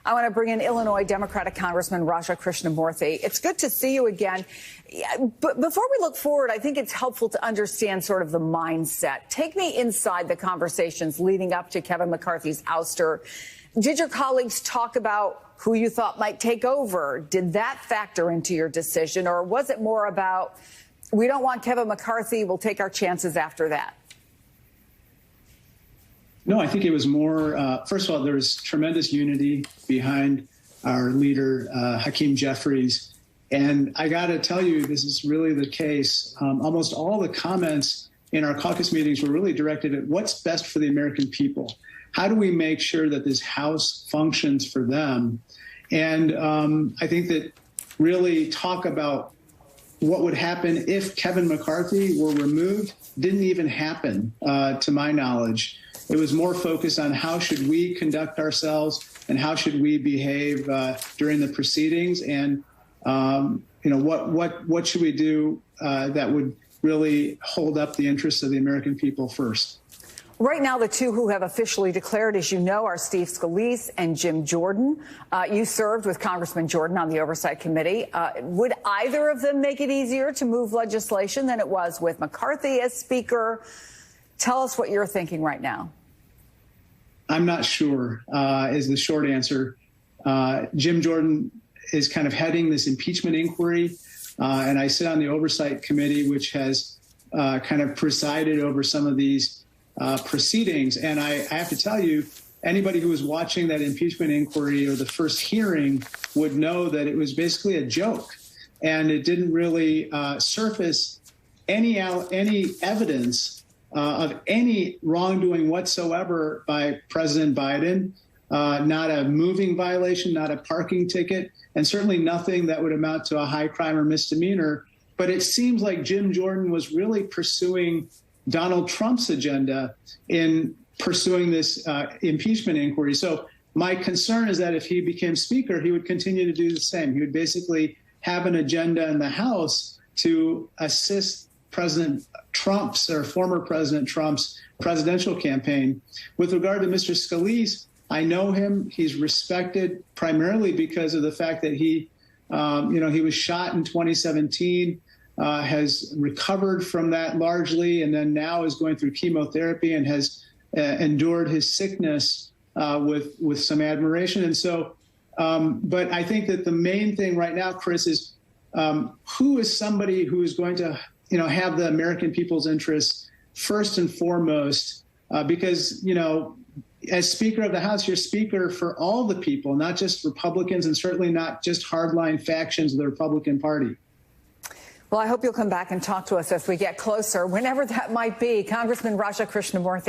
I want to bring in Illinois Democratic Congressman Raja Krishnamurthy. It's good to see you again. But before we look forward, I think it's helpful to understand sort of the mindset. Take me inside the conversations leading up to Kevin McCarthy's ouster. Did your colleagues talk about who you thought might take over? Did that factor into your decision? Or was it more about, we don't want Kevin McCarthy, we'll take our chances after that? No, I think it was more, first of all, there was tremendous unity behind our leader, Hakeem Jeffries. And I got to tell you, this is really the case. Almost all the comments in our caucus meetings were really directed at what's best for the American people. How do we make sure that this House functions for them? And I think that really talk about what would happen if Kevin McCarthy were removed didn't even happen, to my knowledge. It was more focused on how should we conduct ourselves and how should we behave during the proceedings, and what should we do that would really hold up the interests of the American people first. Right now, the two who have officially declared, as you know, are Steve Scalise and Jim Jordan. You served with Congressman Jordan on the Oversight Committee. Would either of them make it easier to move legislation than it was with McCarthy as Speaker? Tell us what you're thinking right now. I'm not sure, is the short answer. Jim Jordan is kind of heading this impeachment inquiry, and I sit on the Oversight Committee, which has kind of presided over some of these proceedings. And I have to tell you, anybody who was watching that impeachment inquiry or the first hearing would know that it was basically a joke, and it didn't really surface any evidence of any wrongdoing whatsoever by President Biden, not a moving violation, not a parking ticket, and certainly nothing that would amount to a high crime or misdemeanor. But it seems like Jim Jordan was really pursuing Donald Trump's agenda in pursuing this impeachment inquiry. So my concern is that if he became Speaker, he would continue to do the same. He would basically have an agenda in the House to assist President Trump's or former President Trump's presidential campaign. With regard to Mr. Scalise, I know him. He's respected primarily because of the fact that he was shot in 2017, has recovered from that largely, and then now is going through chemotherapy and has endured his sickness with some admiration. And so, but I think that the main thing right now, Chris, is who is somebody who is going to have the American people's interests first and foremost, because, as Speaker of the House, you're Speaker for all the people, not just Republicans, and certainly not just hardline factions of the Republican Party. Well, I hope you'll come back and talk to us as we get closer, whenever that might be. Congressman Raja Krishnamurthy.